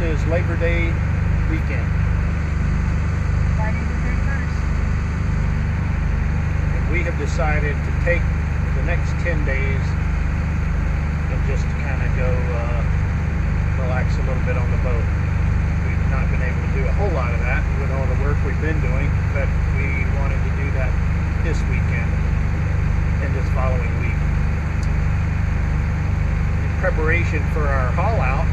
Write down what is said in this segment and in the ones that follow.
is Labor Day weekend. Friday the 31st. And we have decided to take the next 10 days and just kind of go relax a little bit on the boat. We've not been able to do a whole lot of that with all the work we've been doing, but we wanted to do that this weekend and this following week. In preparation for our haul out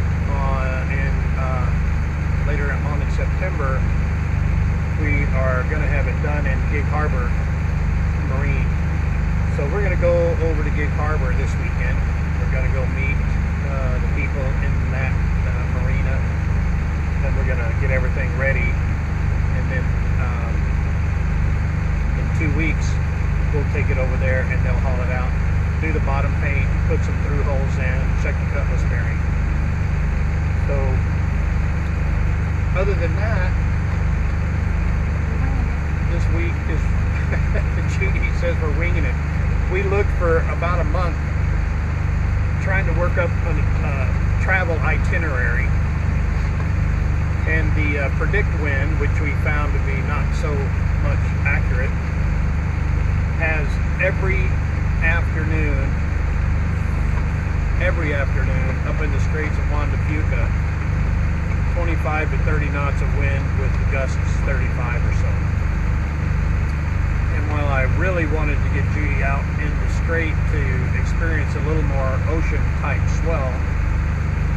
later on in September, we are going to have it done in Gig Harbor Marine. So we're going to go over to Gig Harbor this weekend. We're going to go meet the people in that marina. Then we're going to get everything ready, and then in 2 weeks we'll take it over there and they'll haul it out, do the bottom paint, put some through holes in, check the cutlass bearing. So other than that, this week is Judy says we're winging it. We looked for about a month trying to work up a travel itinerary, and the predict wind, which we found to be not so much accurate, has every afternoon up in the Straits of Juan de Fuca 25 to 30 knots of wind with the gusts 35 or so. And while I really wanted to get Judy out in the Strait to experience a little more ocean type swell,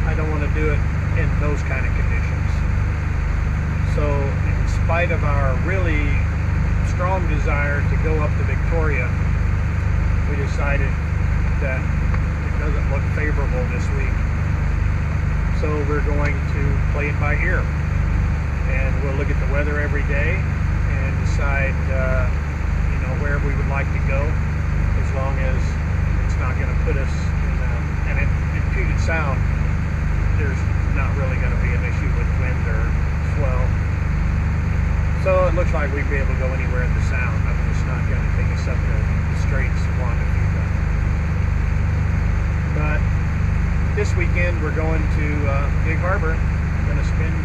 I don't want to do it in those kind of conditions. So in spite of our really strong desire to go up to Victoria, we decided that it doesn't look favorable this week. So we're going to play it by ear, and we'll look at the weather every day and decide where we would like to go, as long as it's not going to put us in in Puget Sound there's not really going to be an issue with wind or swell. So it looks like we'd be able to go anywhere in the Sound. I mean, it's not going to take us up to the Straits of Juan de Fuca. But this weekend we're going to Gig Harbor. We're going to spend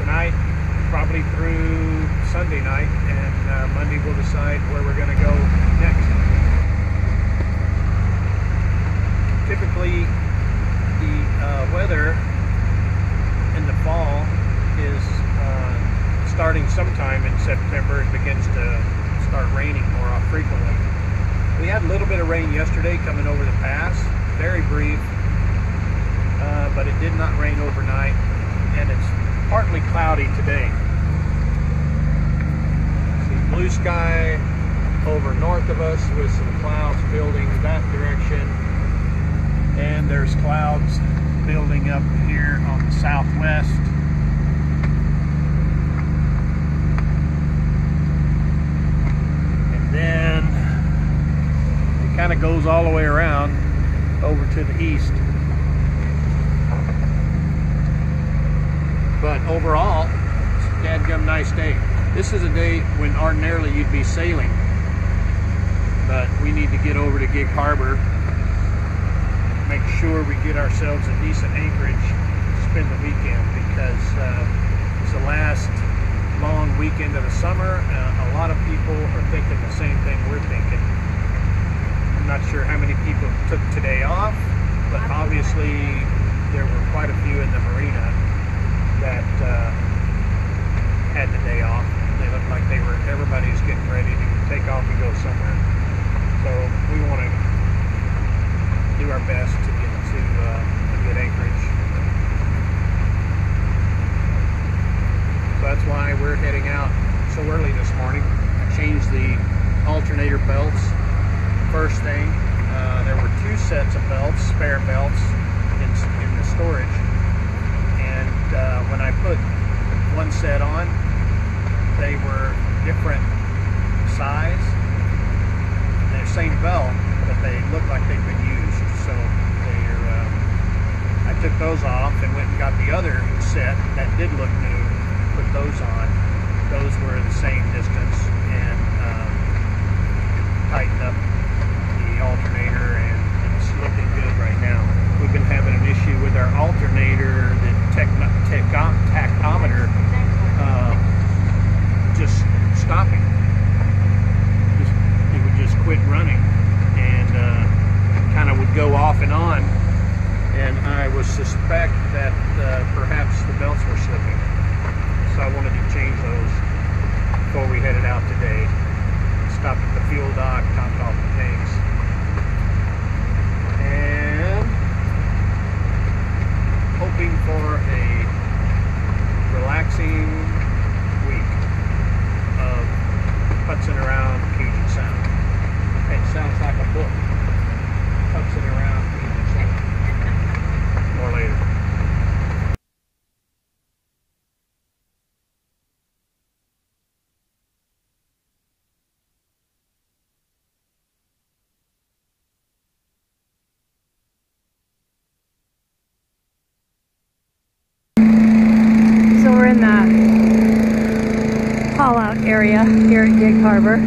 tonight, probably through Sunday night, and Monday we'll decide where we're going to go next. Typically, the weather in the fall is starting sometime in September. It begins to start raining more frequently. We had a little bit of rain yesterday coming over the pass, very brief, but it did not rain overnight, and it's partly cloudy today. See blue sky over north of us with some clouds building that direction, and there's clouds building up here on the southwest. And then it kind of goes all the way around over to the east. But overall, it's a dadgum nice day. This is a day when ordinarily you'd be sailing, but we need to get over to Gig Harbor, make sure we get ourselves a decent anchorage to spend the weekend, because it's the last long weekend of the summer. A lot of people are thinking the same thing we're thinking. I'm not sure how many people took today off, but obviously there were quite a few in the marina that had the day off. They looked like everybody's getting ready to take off and go somewhere. So we want to do our best to get to a good anchorage. So that's why we're heading out so early this morning. I changed the alternator belts first thing. There were 2 sets of belts, spare belts, in the storage. When I put one set on, they were different size. They're same belt, but they look like they've been used. So I took those off and went and got the other set that did look new, put those on. Those were the same distance, and tightened up the alternator, and it's looking good right now. We've been having an issue with our alternator suspect that perhaps the belts were slipping. So I wanted to change those before we headed out today. Stopped at the fuel dock, topped off the tanks. And hoping for a relaxing week of putzing around Puget Sound. It sounds like a book. Putzing around Puget Sound. More later. So we're in the haul out area here at Gig Harbor.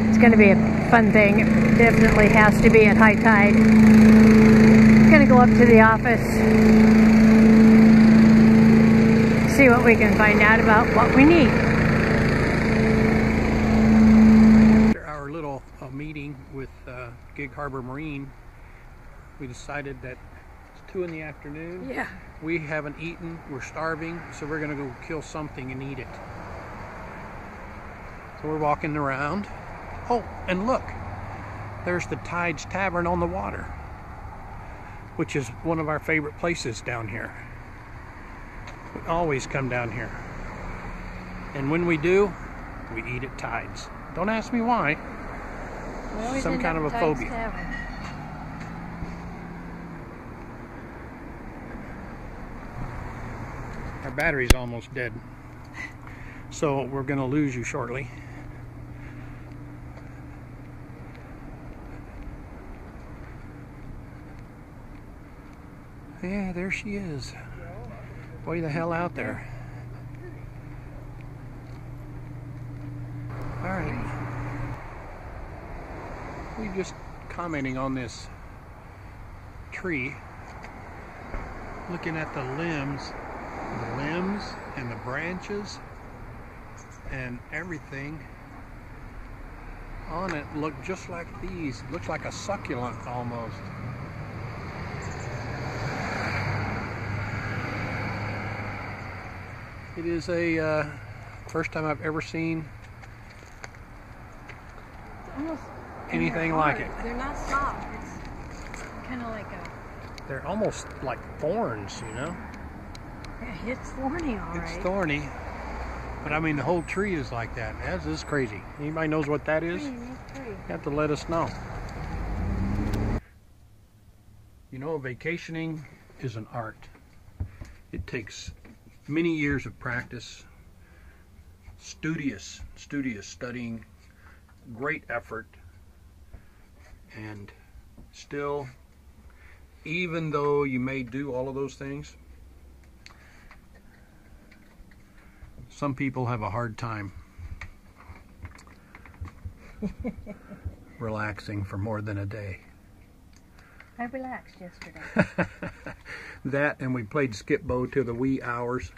It's going to be a fun thing. It definitely has to be at high tide. Going to go up to the office, see what we can find out about what we need. After our little meeting with Gig Harbor Marine, we decided that it's 2 in the afternoon. Yeah. We haven't eaten, we're starving, so we're gonna go kill something and eat it. So we're walking around. Oh, and look, there's the Tides Tavern on the water, which is one of our favorite places down here. We always come down here. And when we do, we eat at Tides. Don't ask me why. Some kind of a phobia. Our battery's almost dead, so we're going to lose you shortly. Yeah, there she is. Way the hell out there. Alright. We're just commenting on this tree, looking at the limbs and the branches and everything on it look just like these. It looks like a succulent almost. It is a first time I've ever seen anything like it. They're not soft. It's kind of like a... They're almost like thorns, you know? It's thorny, all right. It's thorny. But I mean, the whole tree is like that. That's just crazy. Anybody knows what that is? You have to let us know. You know, vacationing is an art. It takes many years of practice, studious studying, great effort, and still, even though you may do all of those things, some people have a hard time relaxing for more than a day. I relaxed yesterday. That, and we played skip bow till the wee hours,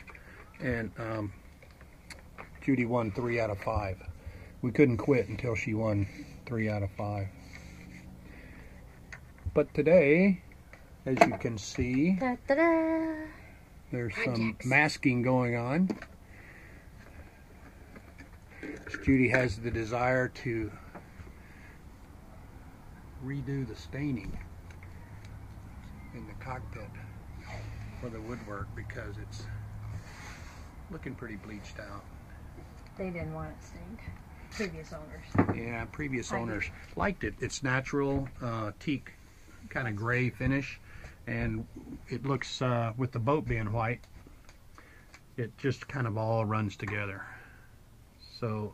and Judy won 3 out of 5. We couldn't quit until she won 3 out of 5. But today, as you can see, there's some masking going on. Judy has the desire to redo the staining in the cockpit for the woodwork because it's looking pretty bleached out. They didn't want it stained. Previous owners. Yeah, previous owners liked it. It's natural teak, kind of gray finish, and it looks, with the boat being white, it just kind of all runs together. So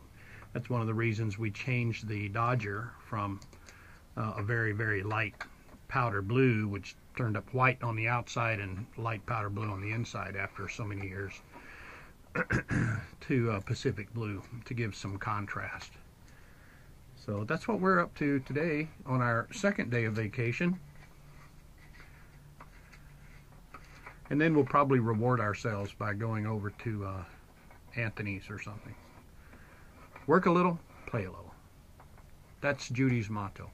that's one of the reasons we changed the Dodger from a very, very light powder blue, which turned up white on the outside and light powder blue on the inside after so many years, to Pacific blue to give some contrast. So that's what we're up to today on our second day of vacation. And then we'll probably reward ourselves by going over to Anthony's or something. Work a little, play a little. That's Judy's motto.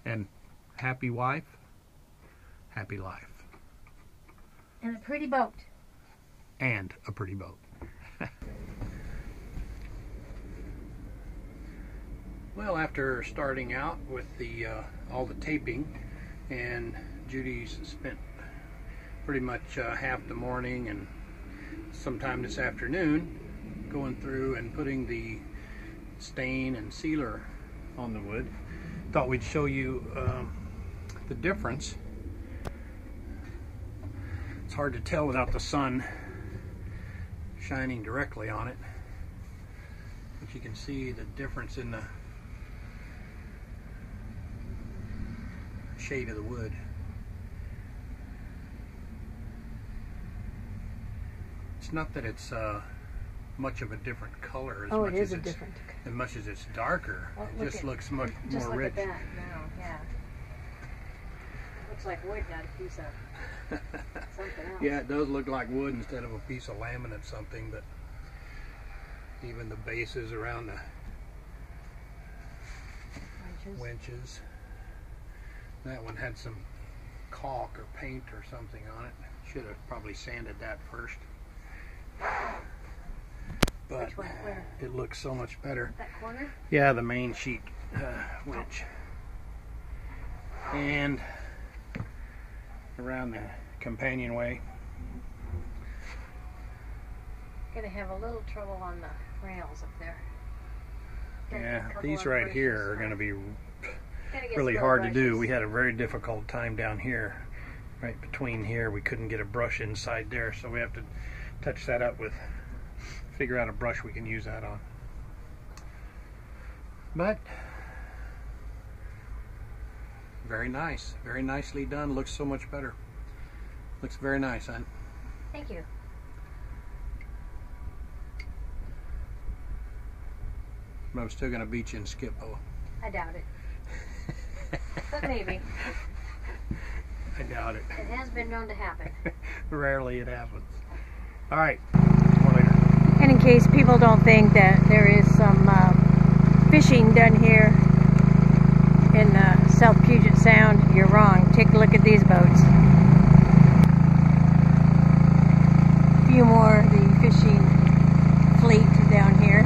And happy wife, happy life. And a pretty boat. And a pretty boat. Well, after starting out with the all the taping, and Judy's spent pretty much half the morning and sometime this afternoon going through and putting the stain and sealer on the wood, thought we'd show you the difference. It's hard to tell without the sun shining directly on it, but you can see the difference in the shade of the wood. It's not that it's much of a different color as much as it's as much as it's darker. It just looks much more rich. Just look at that now, yeah. Looks like wood, not a piece of something else. Yeah, it does look like wood instead of a piece of laminate something, but even the bases around the winches. That one had some caulk or paint or something on it. Should have probably sanded that first. But Which one? Where? It looks so much better. That corner? Yeah, the main sheet winch. And around the companionway. Gonna have a little trouble on the rails up there. Yeah, these right here are going to be really hard to do. We had a very difficult time down here. Right between here, we couldn't get a brush inside there, so we have to touch that up with, figure out a brush we can use that on. But very nice, very nicely done. Looks so much better. Looks very nice, hon. Thank you. But I'm still going to beat you in skip-o. I doubt it. But maybe. I doubt it. It has been known to happen. Rarely it happens. All right. More later. And in case people don't think that there is some fishing done here in South Puget Sound, you're wrong. Take a look at these boats. A few more of the fishing fleet down here.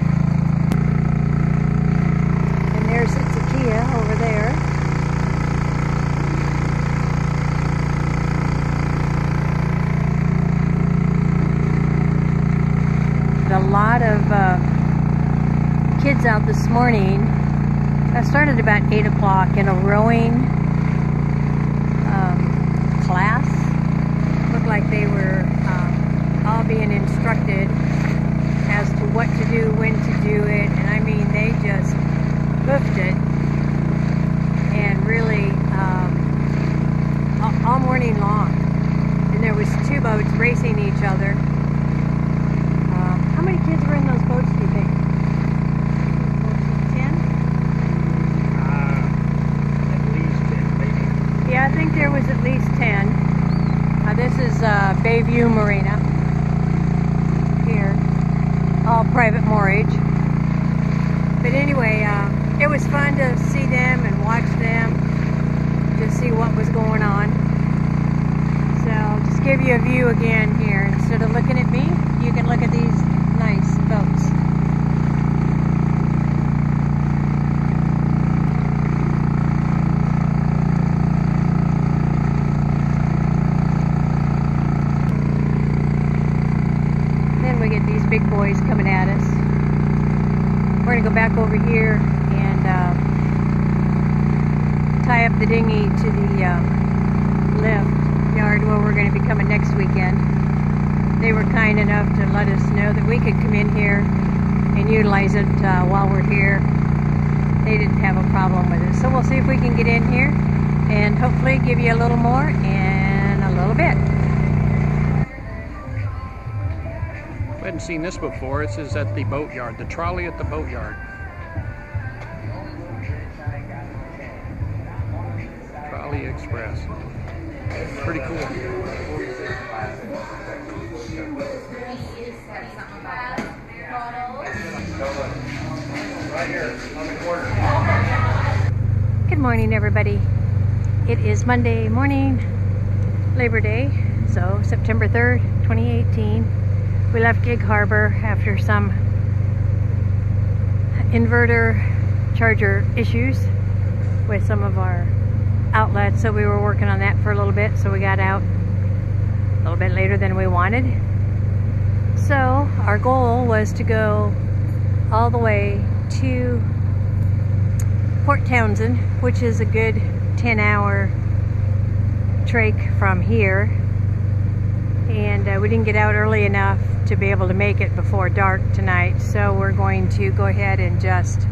And there's Ithaca over there. A lot of kids out this morning. I started about 8 o'clock in a rowing class. Looked like they were all being instructed as to what to do, when to do it, and I mean they just hoofed it, and really all morning long. And there was 2 boats racing each other. How many kids were in those boats, do you think? 10? At least 10, maybe. Yeah, I think there was at least 10. This is Bayview Marina here, all private moorage. But anyway, it was fun to see them and watch them, to see what was going on. So I'll just give you a view again here. Instead of looking at me, you can look at these nice boats. Then we get these big boys coming at us. We're going to go back over here and tie up the dinghy to the lift yard where we're going to be coming next weekend. They were kind enough to let us know that we could come in here and utilize it while we're here. They didn't have a problem with it. So we'll see if we can get in here and hopefully give you a little more in a little bit. I hadn't seen this before. This is at the boatyard, the trolley at the boatyard. Trolley Express. Pretty cool. Good morning, everybody. It is Monday morning, Labor Day, so September 3rd, 2018. We left Gig Harbor after some inverter charger issues with some of our outlets, so we were working on that for a little bit, so we got out a little bit later than we wanted. So our goal was to go all the way to Port Townsend, which is a good 10-hour trek from here, and we didn't get out early enough to be able to make it before dark tonight, so we're going to go ahead and just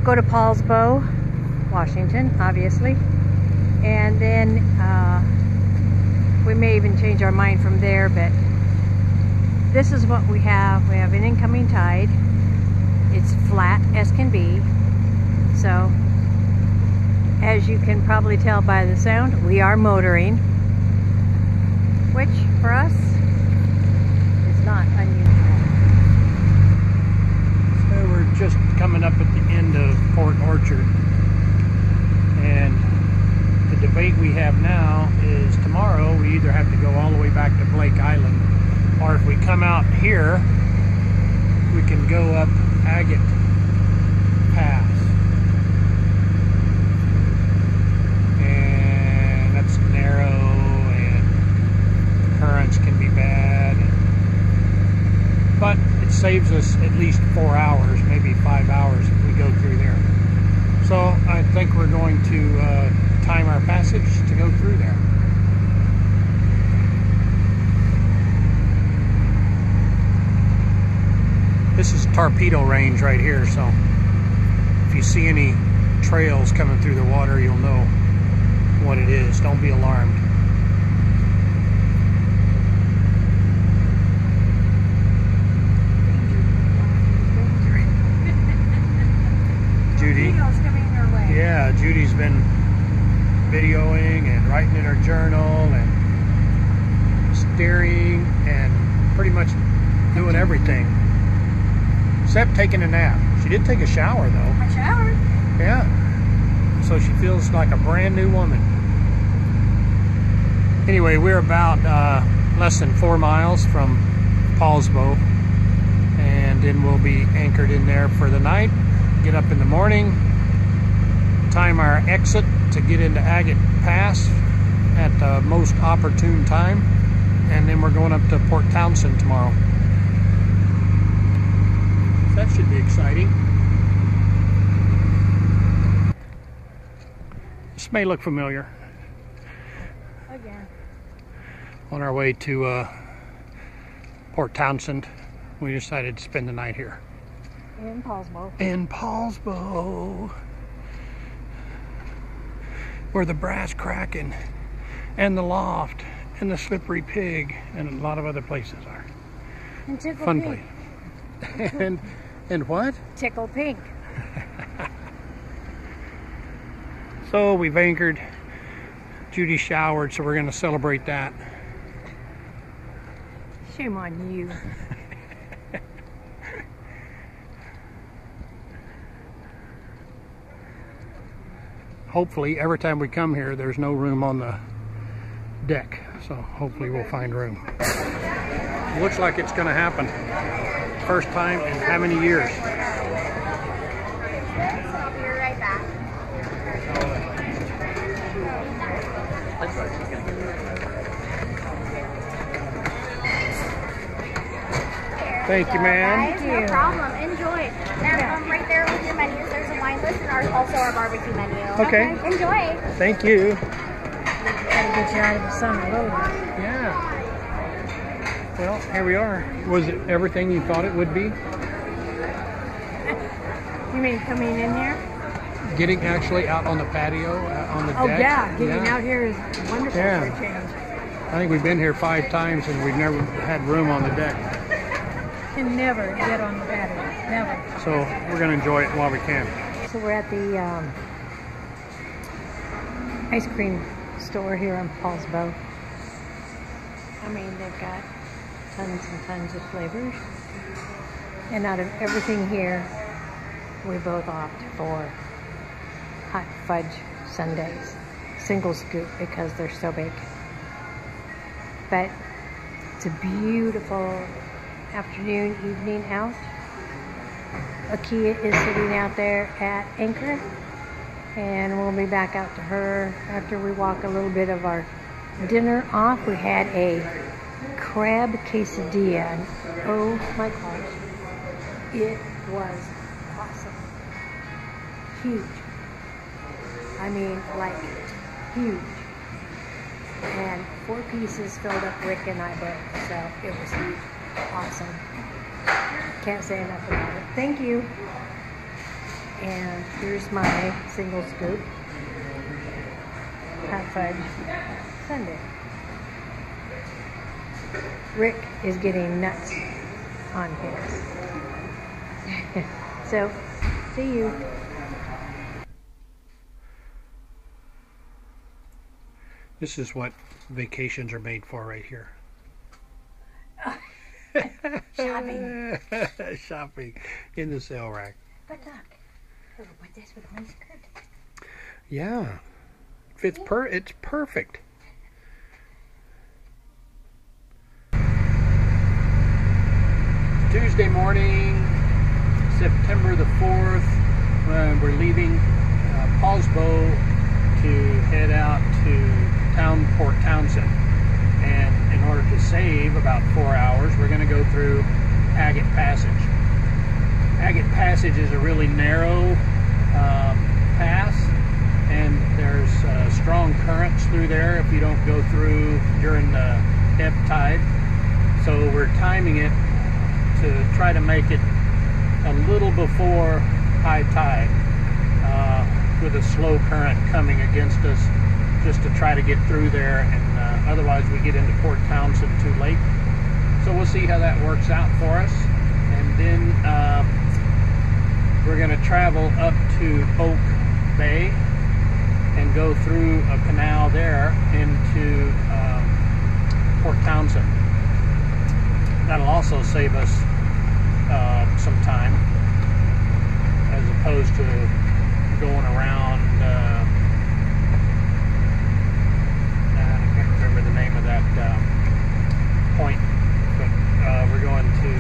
go to Poulsbo, Washington, obviously, and then we may even change our mind from there. But this is what we have. We have an incoming tide. It's flat as can be, so as you can probably tell by the sound, we are motoring, which for us is not unusual. So we're just coming up at the end of Port Orchard, and the debate we have now is tomorrow we either have to go all the way back to Blake Island, or if we come out here, we can go up Agate Pass. And that's narrow, and currents can be bad. But it saves us at least 4 hours, maybe 5 hours if we go through there. So I think we're going to time our passage to go through there. This is Torpedo Range right here, so if you see any trails coming through the water, you'll know what it is. Don't be alarmed. Judy. Yeah, Judy's been videoing and writing in her journal and steering and pretty much doing everything. Except taking a nap. She did take a shower though. I showered. Yeah. So she feels like a brand new woman. Anyway, we're about less than 4 miles from Poulsbo, and then we'll be anchored in there for the night. Get up in the morning, time our exit to get into Agate Pass at the most opportune time, and then we're going up to Port Townsend tomorrow. That should be exciting. This may look familiar. Again. On our way to Port Townsend, we decided to spend the night here. In Poulsbo. In Poulsbo, where the Brass Kraken and the Loft and the Slippery Pig and a lot of other places are. And Tickle Fun Pink. place. And what? Tickle Pink. So we've anchored. Judy showered, so we're going to celebrate that. Shame on you. Hopefully, every time we come here, there's no room on the deck. So hopefully we'll find room. Looks like it's going to happen. First time in how many years? I'll be right back. Thank you, ma'am. Guys, no problem. Enjoy. And right there with your menus, there's a wine list and also our barbecue menu. Okay. Enjoy. Thank you. Gotta get you out of the sun a little bit. Yeah. Well, here we are. Was it everything you thought it would be? You mean coming in here? Getting actually out on the patio, on the deck? Oh yeah, getting out here is wonderful Yeah. for a change. I think we've been here 5 times and we've never had room on the deck. Can never get on the patio. Never. So we're going to enjoy it while we can. So we're at the ice cream store here in Poulsbo. I mean, they've got tons and tons of flavors. And out of everything here, we both opt for hot fudge sundaes. single scoop because they're so big. But it's a beautiful afternoon, evening out. Akia is sitting out there at anchor, and we'll be back out to her after we walk a little bit of our dinner off. We had a crab quesadilla, and oh my gosh, it was awesome. Huge. I mean, like, huge. And 4 pieces filled up Rick and I both, so it was huge. Awesome. Can't say enough about it. Thank you. And here's my single scoop hot fudge sundae. Rick is getting nuts on his. So, see you. This is what vacations are made for right here. Shopping. Shopping in the sale rack. But look, put this with my skirt. Yeah, it's perfect. Tuesday morning, September the 4th. We're leaving Poulsbo to head out to Port Townsend, and in order to save about 4 hours, we're going to go through Agate Passage. Agate Passage is a really narrow pass, and there's strong currents through there if you don't go through during the ebb tide. So we're timing it to try to make it a little before high tide, with a slow current coming against us, just to try to get through there, and otherwise we get into Port Townsend too late. So we'll see how that works out for us, and then we're going to travel up to Oak Bay and go through a canal there into Port Townsend. That'll also save us some time, as opposed to going around, I can't remember the name of that point, but we're going to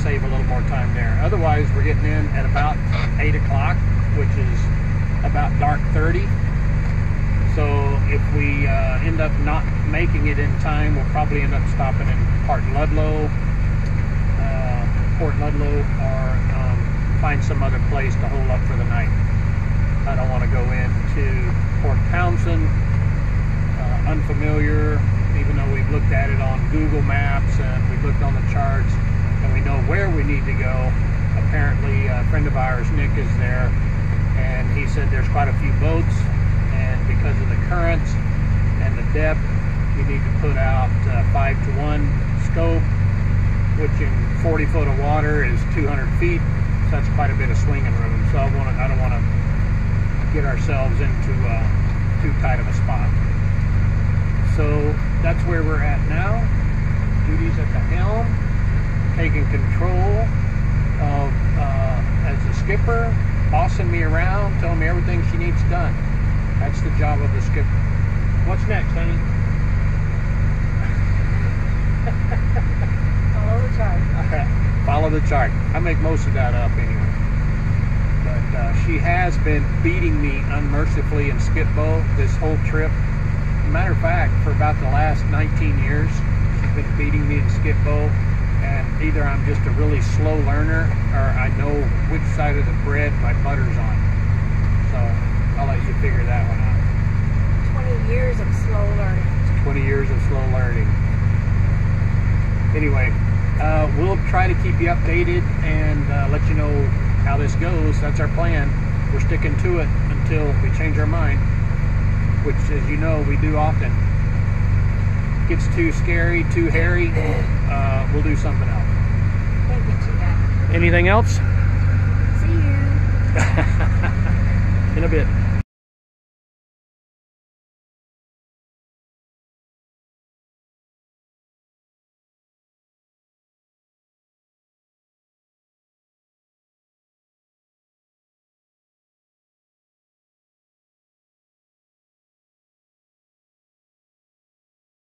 save a little more time there. Otherwise, we're getting in at about 8 o'clock, which is about dark 30. So if we end up not making it in time, we'll probably end up stopping in Port Ludlow, or find some other place to hold up for the night. I don't want to go into Port Townsend unfamiliar, even though we've looked at it on Google Maps and we've looked on the charts and we know where we need to go. Apparently a friend of ours, Nick, is there, and he said there's quite a few boats, and because of the currents and the depth, you need to put out 5-to-1 scope, which in 40 foot of water is 200 feet. So that's quite a bit of swinging room. So I don't want to get ourselves into too tight of a spot. So that's where we're at now. Judy's at the helm, taking control of as the skipper, bossing me around, telling me everything she needs done. That's the job of the skipper. What's next, honey? Follow the chart. Follow the chart. I make most of that up anyway. But she has been beating me unmercifully in skip-bow this whole trip. As a matter of fact, for about the last 19 years, she's been beating me in skip-bow. And either I'm just a really slow learner, or I know which side of the bread my butter's on. So I'll let you figure that one out. 20 years of slow learning. 20 years of slow learning. Anyway, we'll try to keep you updated and let you know how this goes. That's our plan. We're sticking to it until we change our mind, which, as you know, we do often. Gets too scary, too hairy, we'll do something else. Can't get you that. Anything else? See you. In a bit.